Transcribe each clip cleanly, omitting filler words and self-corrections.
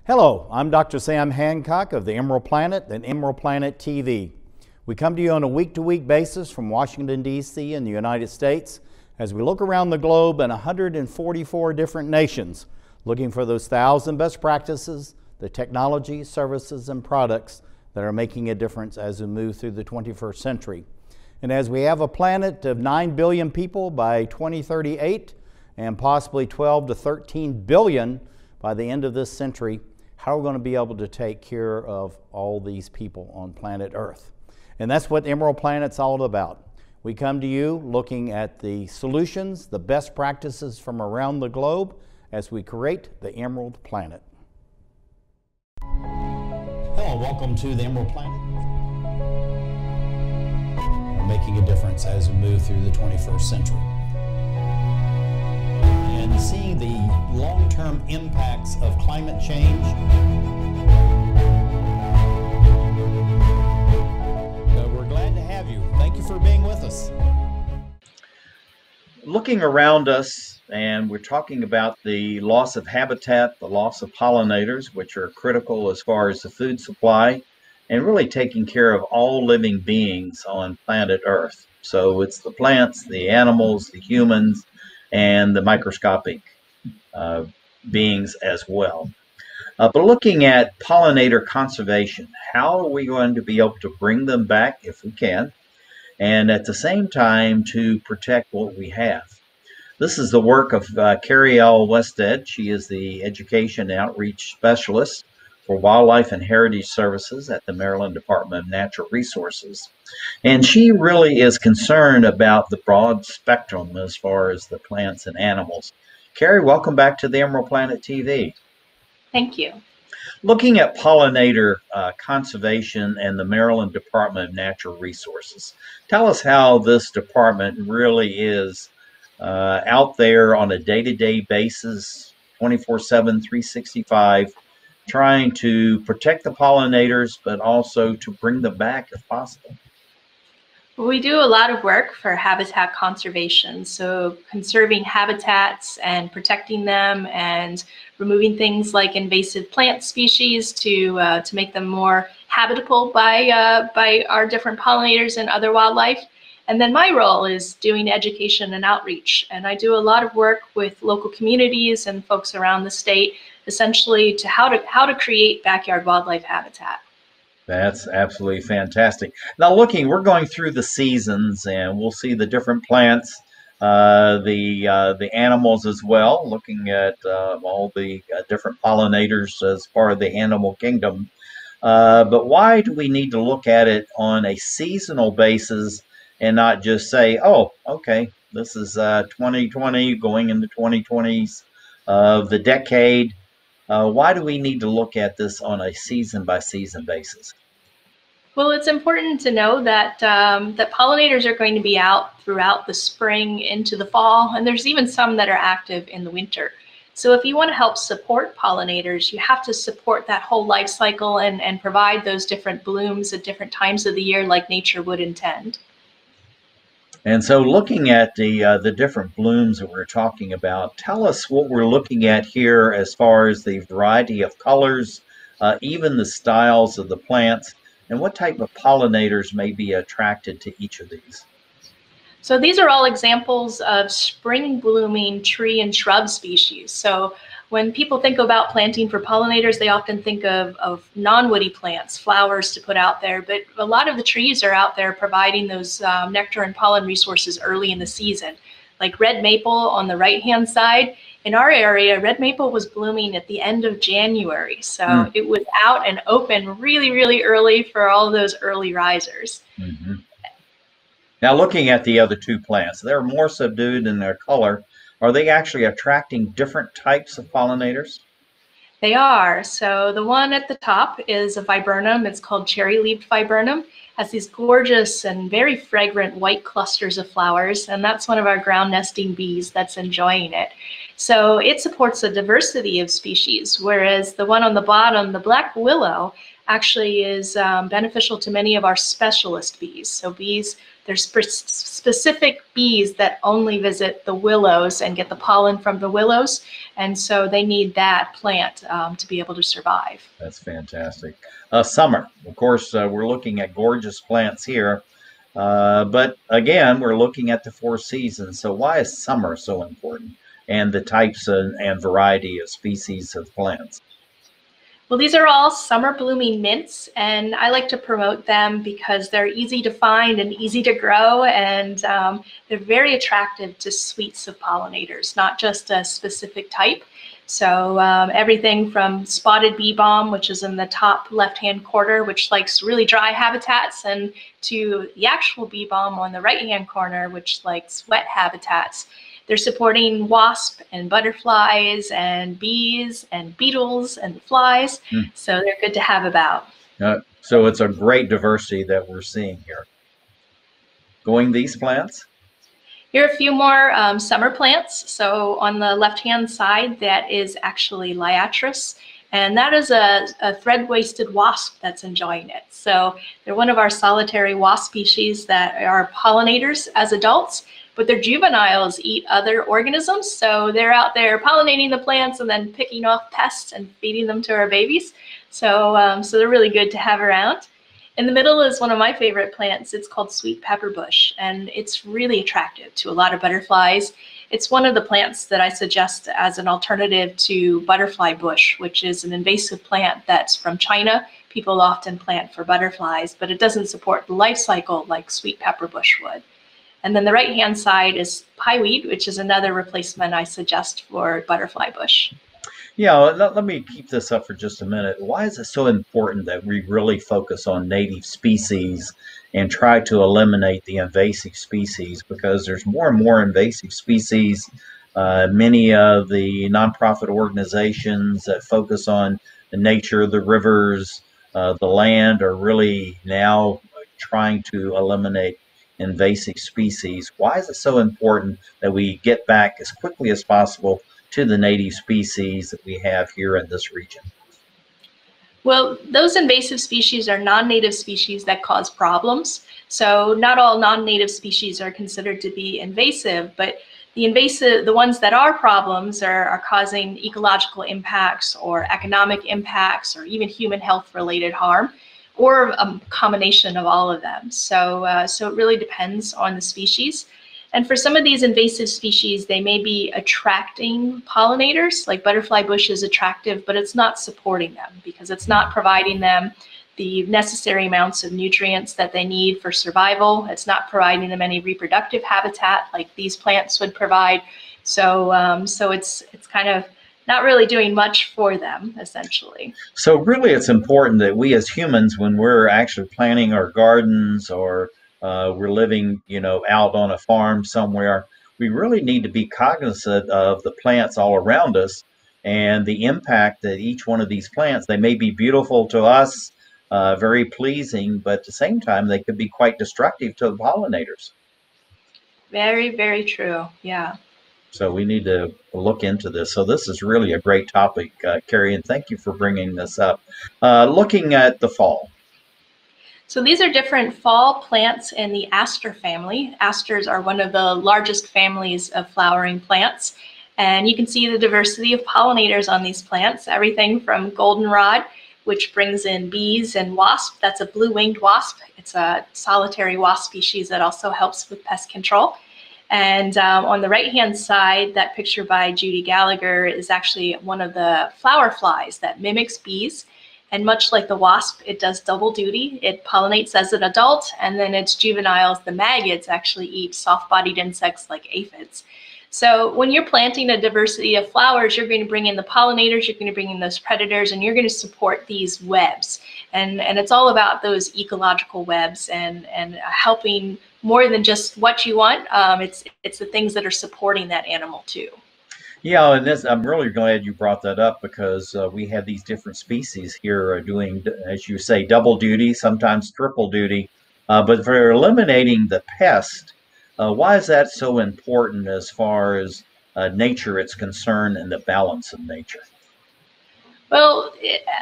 Hello, I'm Dr. Sam Hancock of the Emerald Planet and Emerald Planet TV. We come to you on a week-to-week basis from Washington, D.C. in the United States as we look around the globe in 144 different nations, looking for those 1,000 best practices, the technology, services, and products that are making a difference as we move through the 21st century. And as we have a planet of 9 billion people by 2038 and possibly 12 to 13 billion by the end of this century, how are we going to be able to take care of all these people on planet Earth? And that's what Emerald Planet's all about. We come to you looking at the solutions, the best practices from around the globe as we create the Emerald Planet. Hello, welcome to the Emerald Planet. We're making a difference as we move through the 21st century. And seeing the long-term impacts of climate change. We're glad to have you. Thank you for being with us. Looking around us, and we're talking about the loss of habitat, the loss of pollinators, which are critical as far as the food supply, and really taking care of all living beings on planet Earth. So it's the plants, the animals, the humans, and the microscopic beings as well. But looking at pollinator conservation, how are we going to be able to bring them back if we can, and at the same time to protect what we have? This is the work of Kerry Wixted. She is the Education and Outreach Specialist for Wildlife and Heritage Services at the Maryland Department of Natural Resources. And she really is concerned about the broad spectrum as far as the plants and animals. Kerry, welcome back to the Emerald Planet TV. Thank you. Looking at pollinator conservation and the Maryland Department of Natural Resources, tell us how this department really is out there on a day-to-day basis, 24/7, 365, trying to protect the pollinators, but also to bring them back if possible. We do a lot of work for habitat conservation, so conserving habitats and protecting them and removing things like invasive plant species to make them more habitable by our different pollinators and other wildlife. And then my role is doing education and outreach, and I do a lot of work with local communities and folks around the state, essentially to how to create backyard wildlife habitat. That's absolutely fantastic. Now we're going through the seasons, and we'll see the different plants, the animals as well, looking at all the different pollinators as part of the animal kingdom. But why do we need to look at it on a seasonal basis and not just say, oh, okay, this is 2020 going into 2020s of the decade? Why do we need to look at this on a season-by-season basis? Well, it's important to know that that pollinators are going to be out throughout the spring into the fall, and there's even some that are active in the winter. So if you want to help support pollinators, you have to support that whole life cycle and provide those different blooms at different times of the year like nature would intend. And so looking at the different blooms that we're talking about, tell us what we're looking at here as far as the variety of colors, even the styles of the plants, and what type of pollinators may be attracted to each of these. So these are all examples of spring blooming tree and shrub species. So when people think about planting for pollinators, they often think of non-woody plants, flowers to put out there, but a lot of the trees are out there providing those nectar and pollen resources early in the season. Like red maple on the right-hand side, in our area, red maple was blooming at the end of January. So it was out and open really, really early for all those early risers. Mm-hmm. Now looking at the other two plants, they're more subdued in their color. Are they actually attracting different types of pollinators? They are. So the one at the top is a viburnum. It's called cherry-leaved viburnum. Has these gorgeous and very fragrant white clusters of flowers, and that's one of our ground nesting bees that's enjoying it. So it supports a diversity of species, whereas the one on the bottom, the black willow, actually is beneficial to many of our specialist bees. So bees There's specific bees that only visit the willows and get the pollen from the willows, and so they need that plant to be able to survive. That's fantastic. Summer, of course, we're looking at gorgeous plants here, but again, we're looking at the four seasons. So why is summer so important, and the types and variety of species of plants? Well, these are all summer blooming mints, and I like to promote them because they're easy to find and easy to grow, and they're very attractive to suites of pollinators, not just a specific type. So everything from spotted bee balm, which is in the top left-hand corner, which likes really dry habitats, and to the actual bee balm on the right-hand corner, which likes wet habitats. They're supporting wasp and butterflies and bees and beetles and flies. So they're good to have about. So it's a great diversity that we're seeing here. Going these plants? Here are a few more summer plants. So on the left-hand side, that is actually liatris. And that is a thread-waisted wasp that's enjoying it. So they're one of our solitary wasp species that are pollinators as adults, but their juveniles eat other organisms. So they're out there pollinating the plants and then picking off pests and feeding them to our babies. So, so they're really good to have around. In the middle is one of my favorite plants. It's called sweet pepper bush, and it's really attractive to a lot of butterflies. It's one of the plants that I suggest as an alternative to butterfly bush, which is an invasive plant that's from China. People often plant for butterflies, but it doesn't support the life cycle like sweet pepper bush would. And then the right-hand side is pieweed, which is another replacement I suggest for butterfly bush. Yeah, let me keep this up for just a minute. Why is it so important that we really focus on native species and try to eliminate the invasive species? Because there's more and more invasive species. Many of the nonprofit organizations that focus on the nature, the rivers, the land are really now trying to eliminate invasive species. Why is it so important that we get back as quickly as possible to the native species that we have here in this region? Well, those invasive species are non-native species that cause problems. So not all non-native species are considered to be invasive, but the ones that are problems are causing ecological impacts or economic impacts or even human health related harm, or a combination of all of them. So, so it really depends on the species. And for some of these invasive species, they may be attracting pollinators, like butterfly bush is attractive, but it's not supporting them because it's not providing them the necessary amounts of nutrients that they need for survival. It's not providing them any reproductive habitat like these plants would provide. So, so it's kind of not really doing much for them, essentially. So really it's important that we as humans, when we're actually planting our gardens or we're living, out on a farm somewhere, we really need to be cognizant of the plants all around us and the impact that each one of these plants, they may be beautiful to us, very pleasing, but at the same time, they could be quite destructive to the pollinators. Very, very true. Yeah. So we need to look into this. So this is really a great topic, Kerry, and thank you for bringing this up. Looking at the fall. So these are different fall plants in the aster family. Asters are one of the largest families of flowering plants. And you can see the diversity of pollinators on these plants, everything from goldenrod, which brings in bees and wasps. That's a blue-winged wasp. It's a solitary wasp species that also helps with pest control. And on the right-hand side, that picture by Judy Gallagher is actually one of the flower flies that mimics bees. And much like the wasp, it does double duty. It pollinates as an adult, and then its juveniles, the maggots, actually eat soft-bodied insects like aphids. So when you're planting a diversity of flowers, you're going to bring in the pollinators, you're going to bring in those predators, and you're going to support these webs. And it's all about those ecological webs and helping more than just what you want. It's the things that are supporting that animal too. Yeah, and I'm really glad you brought that up because we have these different species here doing, as you say, double duty, sometimes triple duty. But for eliminating the pest, why is that so important as far as nature is concerned and the balance of nature? Well,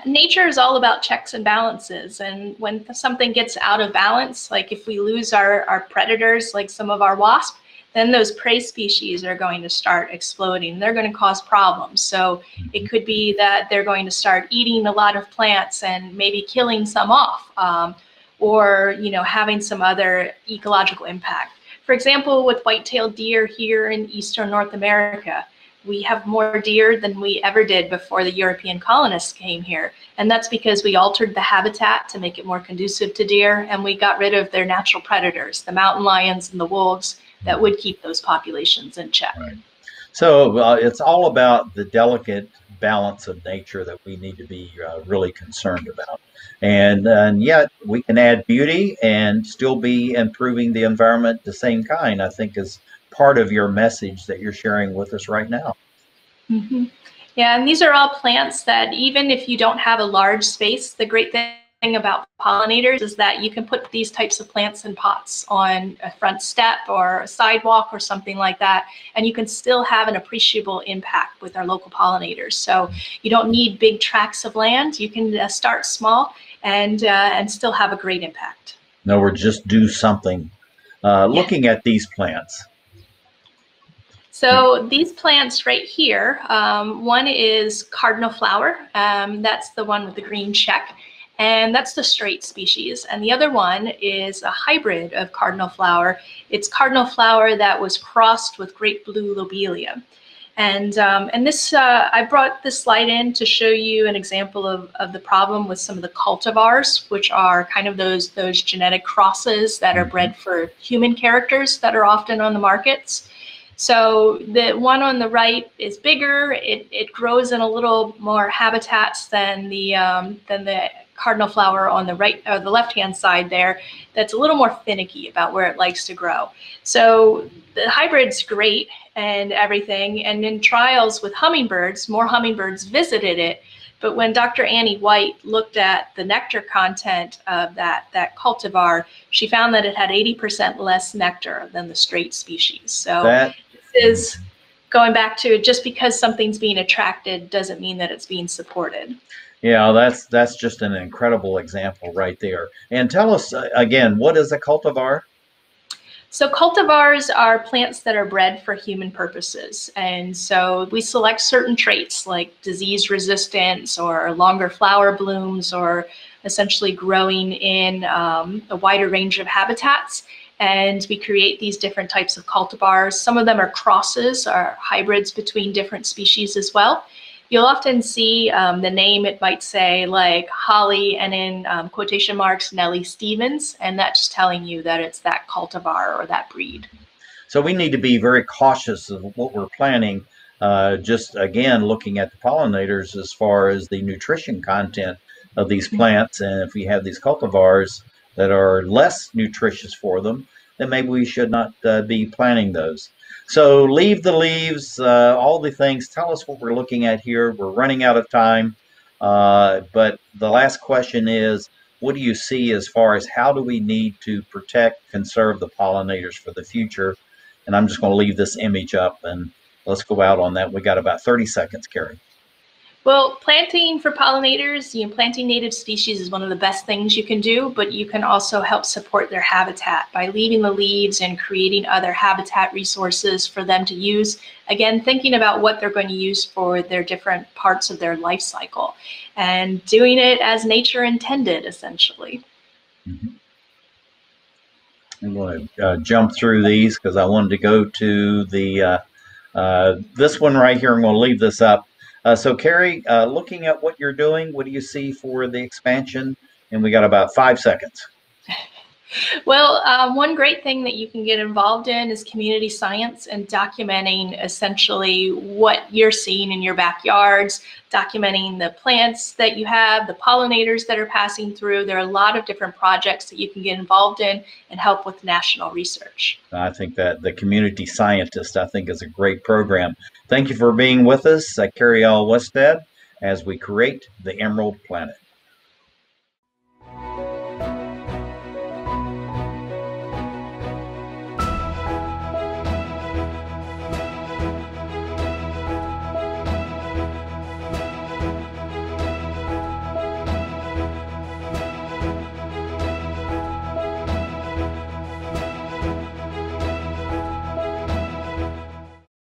nature is all about checks and balances. And when something gets out of balance, like if we lose our predators, like some of our wasps, then those prey species are going to start exploding. They're going to cause problems. So it could be that they're going to start eating a lot of plants and maybe killing some off, or having some other ecological impact. For example, with white-tailed deer here in eastern North America, we have more deer than we ever did before the European colonists came here. And that's because we altered the habitat to make it more conducive to deer, and we got rid of their natural predators, the mountain lions and the wolves, that would keep those populations in check. Right. So it's all about the delicate balance of nature that we need to be really concerned about. And yet we can add beauty and still be improving the environment the same kind, I think is part of your message that you're sharing with us right now. Mm-hmm. Yeah, and these are all plants that even if you don't have a large space, the great thing about pollinators is that you can put these types of plants in pots on a front step or a sidewalk or something like that, and you can still have an appreciable impact with our local pollinators. So you don't need big tracts of land. You can start small and still have a great impact. In other words, just do something. Looking at these plants. So these plants right here, one is cardinal flower. That's the one with the green check. And that's the straight species. And the other one is a hybrid of cardinal flower. It's cardinal flower that was crossed with great blue lobelia. And this, I brought this slide in to show you an example of the problem with some of the cultivars, which are kind of those genetic crosses that are bred for human characters that are often on the markets. So the one on the right is bigger. It grows in a little more habitats than the cardinal flower on the right or the left-hand side there. That's a little more finicky about where it likes to grow. So the hybrid's great and everything. And in trials with hummingbirds, more hummingbirds visited it. But when Dr. Annie White looked at the nectar content of that cultivar, she found that it had 80% less nectar than the straight species. So this is going back to just because something's being attracted doesn't mean that it's being supported. Yeah, that's just an incredible example right there. And tell us again, what is a cultivar? So cultivars are plants that are bred for human purposes. And so we select certain traits like disease resistance or longer flower blooms or essentially growing in a wider range of habitats. And we create these different types of cultivars. Some of them are crosses or hybrids between different species as well. You'll often see the name, it might say like Holly and in quotation marks, Nellie Stevens, and that's just telling you that it's that cultivar or that breed. So we need to be very cautious of what we're planting, just again, looking at the pollinators as far as the nutrition content of these plants. And if we have these cultivars that are less nutritious for them, then maybe we should not be planting those. So leave the leaves, all the things. Tell us what we're looking at here. We're running out of time. But the last question is, what do you see as far as how do we need to protect, conserve the pollinators for the future? And I'm just going to leave this image up and let's go out on that. We got about 30 seconds, Kerry. Well, planting for pollinators, planting native species is one of the best things you can do, but you can also help support their habitat by leaving the leaves and creating other habitat resources for them to use. Again, thinking about what they're going to use for their different parts of their life cycle and doing it as nature intended, essentially. Mm-hmm. I'm going to jump through these because I wanted to go to the this one right here. I'm going to leave this up. So Kerry, looking at what you're doing, what do you see for the expansion? And we got about 5 seconds. Well, one great thing that you can get involved in is community science and documenting essentially what you're seeing in your backyards, documenting the plants that you have, the pollinators that are passing through. There are a lot of different projects that you can get involved in and help with national research. I think that the community scientist, I think, is a great program. Thank you for being with us, Kerry L. Wixted, as we create the Emerald Planet.